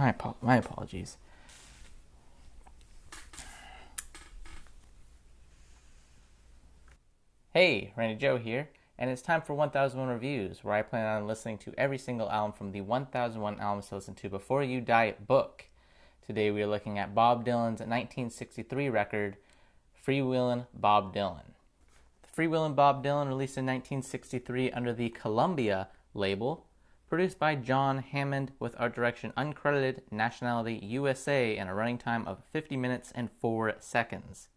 My apologies. Hey, Randy Joe here, and it's time for 1001 Reviews, where I plan on listening to every single album from the 1001 Albums to Listen to Before You Die book. Today we are looking at Bob Dylan's 1963 record, Freewheelin' Bob Dylan. Freewheelin' Bob Dylan, released in 1963 under the Columbia label, produced by John Hammond with art direction uncredited, nationality USA, and a running time of 50 minutes and 4 seconds.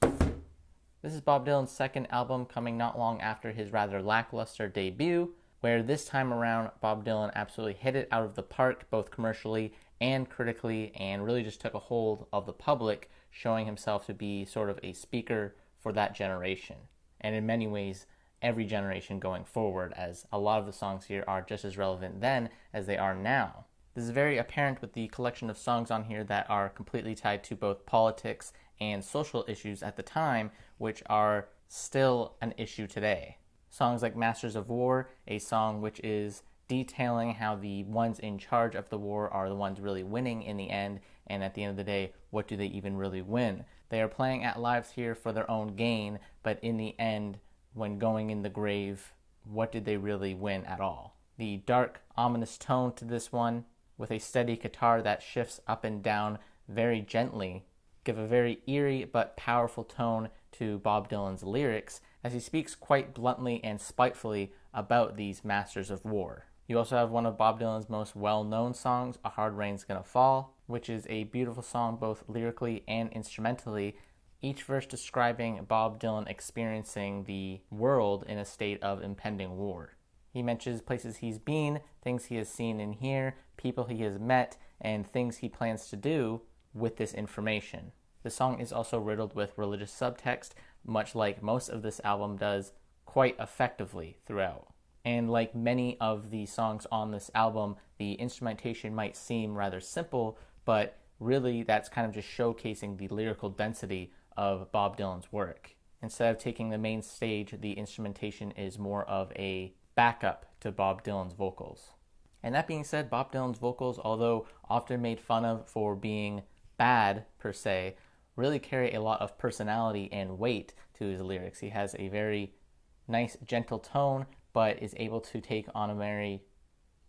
This is Bob Dylan's second album, coming not long after his rather lackluster debut, where this time around Bob Dylan absolutely hit it out of the park, both commercially and critically, and really just took a hold of the public, showing himself to be sort of a speaker for that generation. And in many ways, every generation going forward, as a lot of the songs here are just as relevant then as they are now. This is very apparent with the collection of songs on here that are completely tied to both politics and social issues at the time, which are still an issue today. Songs like Masters of War, a song which is detailing how the ones in charge of the war are the ones really winning in the end, and at the end of the day, what do they even really win? They are playing at lives here for their own gain, but in the end, when going in the grave, what did they really win at all? The dark, ominous tone to this one, with a steady guitar that shifts up and down very gently, give a very eerie but powerful tone to Bob Dylan's lyrics, as he speaks quite bluntly and spitefully about these masters of war. You also have one of Bob Dylan's most well-known songs, A Hard Rain's Gonna Fall, which is a beautiful song both lyrically and instrumentally, each verse describing Bob Dylan experiencing the world in a state of impending war. He mentions places he's been, things he has seen and heard, people he has met, and things he plans to do with this information. The song is also riddled with religious subtext, much like most of this album does, quite effectively throughout. And like many of the songs on this album, the instrumentation might seem rather simple, but really that's kind of just showcasing the lyrical density of Bob Dylan's work. Instead of taking the main stage, the instrumentation is more of a backup to Bob Dylan's vocals. And that being said, Bob Dylan's vocals, although often made fun of for being bad per se, really carry a lot of personality and weight to his lyrics. He has a very nice, gentle tone, but is able to take on a very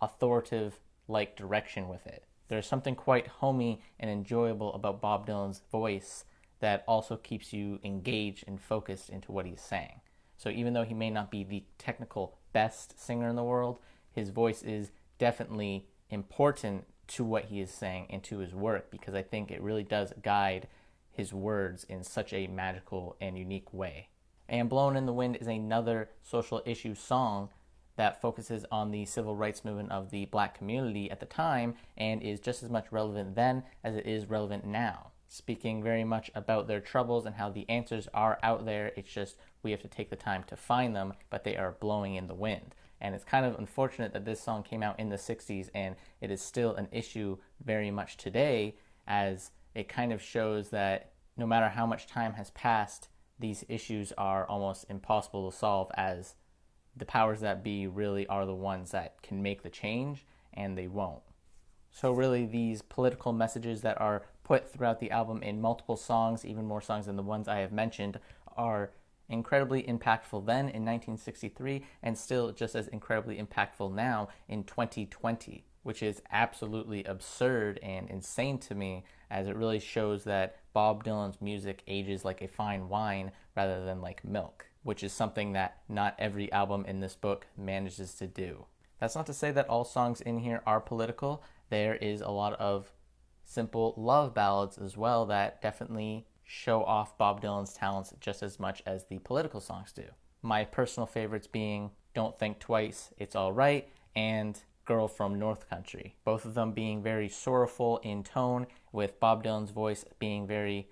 authoritative-like direction with it. There's something quite homey and enjoyable about Bob Dylan's voice that also keeps you engaged and focused into what he's saying. So even though he may not be the technical best singer in the world, his voice is definitely important to what he is saying and to his work, because I think it really does guide his words in such a magical and unique way. And Blowin' in the Wind is another social issue song that focuses on the civil rights movement of the black community at the time and is just as much relevant then as it is relevant now. Speaking very much about their troubles and how the answers are out there, it's just we have to take the time to find them, but they are blowing in the wind. And it's kind of unfortunate that this song came out in the 60s and it is still an issue very much today, as it kind of shows that no matter how much time has passed, these issues are almost impossible to solve, as the powers that be really are the ones that can make the change, and they won't. So really, these political messages that are put throughout the album in multiple songs, even more songs than the ones I have mentioned, are incredibly impactful then in 1963 and still just as incredibly impactful now in 2020, which is absolutely absurd and insane to me, as it really shows that Bob Dylan's music ages like a fine wine rather than like milk, which is something that not every album in this book manages to do. That's not to say that all songs in here are political. There is a lot of simple love ballads as well that definitely show off Bob Dylan's talents just as much as the political songs do. My personal favorites being Don't Think Twice, It's All Right, and Girl from North Country. Both of them being very sorrowful in tone, with Bob Dylan's voice being very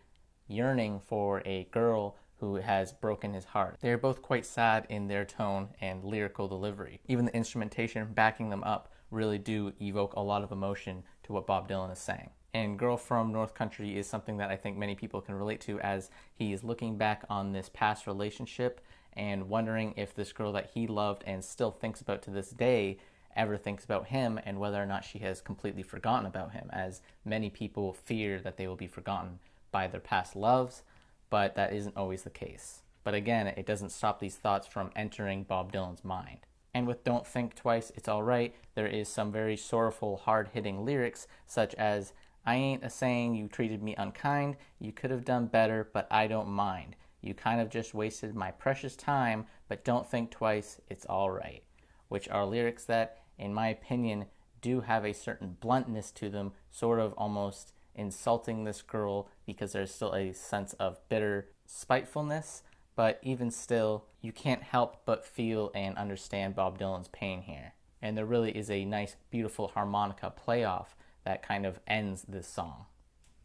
yearning for a girl who has broken his heart. They are both quite sad in their tone and lyrical delivery. Even the instrumentation backing them up really do evoke a lot of emotion to what Bob Dylan is saying. And Girl from North Country is something that I think many people can relate to, as he is looking back on this past relationship and wondering if this girl that he loved and still thinks about to this day ever thinks about him and whether or not she has completely forgotten about him, as many people fear that they will be forgotten by their past loves, but that isn't always the case. But again, it doesn't stop these thoughts from entering Bob Dylan's mind. And with Don't Think Twice, It's Alright, there is some very sorrowful, hard-hitting lyrics, such as, I ain't a-saying you treated me unkind, you could have done better, but I don't mind. You kind of just wasted my precious time, but don't think twice, it's alright. Which are lyrics that, in my opinion, do have a certain bluntness to them, sort of almost insulting this girl because there's still a sense of bitter spitefulness, but even still, you can't help but feel and understand Bob Dylan's pain here. And there really is a nice, beautiful harmonica playoff that kind of ends this song.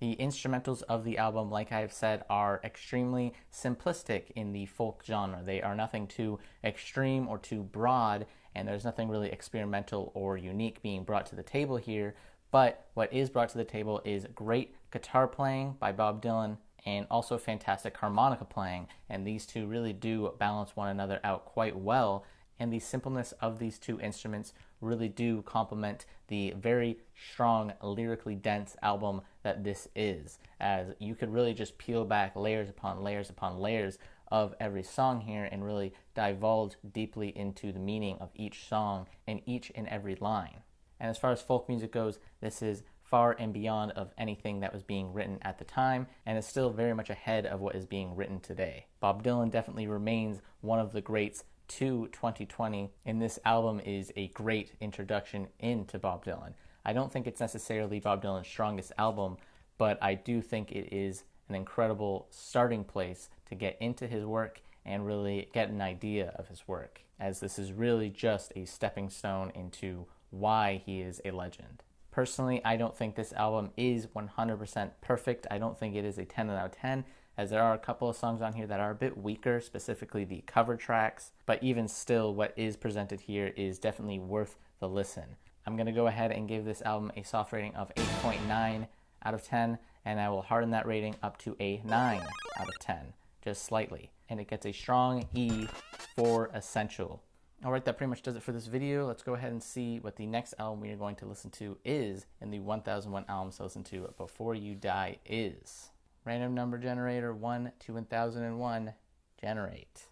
The instrumentals of the album, like I've said, are extremely simplistic in the folk genre. They are nothing too extreme or too broad, and there's nothing really experimental or unique being brought to the table here. But what is brought to the table is great guitar playing by Bob Dylan and also fantastic harmonica playing, and these two really do balance one another out quite well, and the simpleness of these two instruments really do complement the very strong, lyrically dense album that this is, as you could really just peel back layers upon layers upon layers of every song here and really divulge deeply into the meaning of each song and each and every line. And as far as folk music goes, this is far and beyond of anything that was being written at the time, and is still very much ahead of what is being written today. Bob Dylan definitely remains one of the greats to 2020, and this album is a great introduction into Bob Dylan. I don't think it's necessarily Bob Dylan's strongest album, but I do think it is an incredible starting place to get into his work and really get an idea of his work, as this is really just a stepping stone into why he is a legend. Personally, I don't think this album is 100% perfect. I don't think it is a 10 out of 10, as there are a couple of songs on here that are a bit weaker, specifically the cover tracks, but even still, what is presented here is definitely worth the listen. I'm going to go ahead and give this album a soft rating of 8.9 out of 10, and I will harden that rating up to a 9 out of 10, just slightly. And it gets a strong E for essential. Alright, that pretty much does it for this video. Let's go ahead and see what the next album we are going to listen to is in the 1001 albums to listen to before you die is. Random number generator 1 to 1001, generate.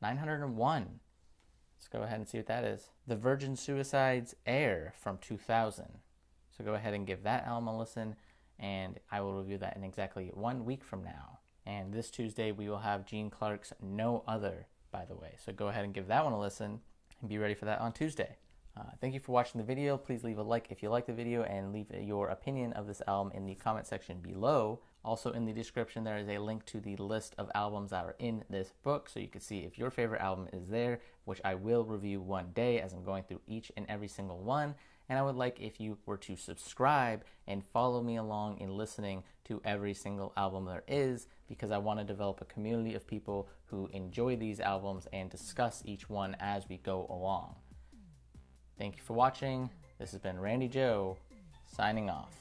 901. Let's go ahead and see what that is. The Virgin Suicide's Air from 2000. So go ahead and give that album a listen, and I will review that in exactly 1 week from now. And this Tuesday we will have Gene Clark's No Other, by the way. So go ahead and give that one a listen and be ready for that on Tuesday. Thank you for watching the video. Please leave a like if you like the video and leave your opinion of this album in the comment section below. Also in the description there is a link to the list of albums that are in this book, so you can see if your favorite album is there, which I will review one day as I'm going through each and every single one. And I would like if you were to subscribe and follow me along in listening to every single album there is, because I want to develop a community of people who enjoy these albums and discuss each one as we go along. Thank you for watching. This has been Randy Joe, signing off.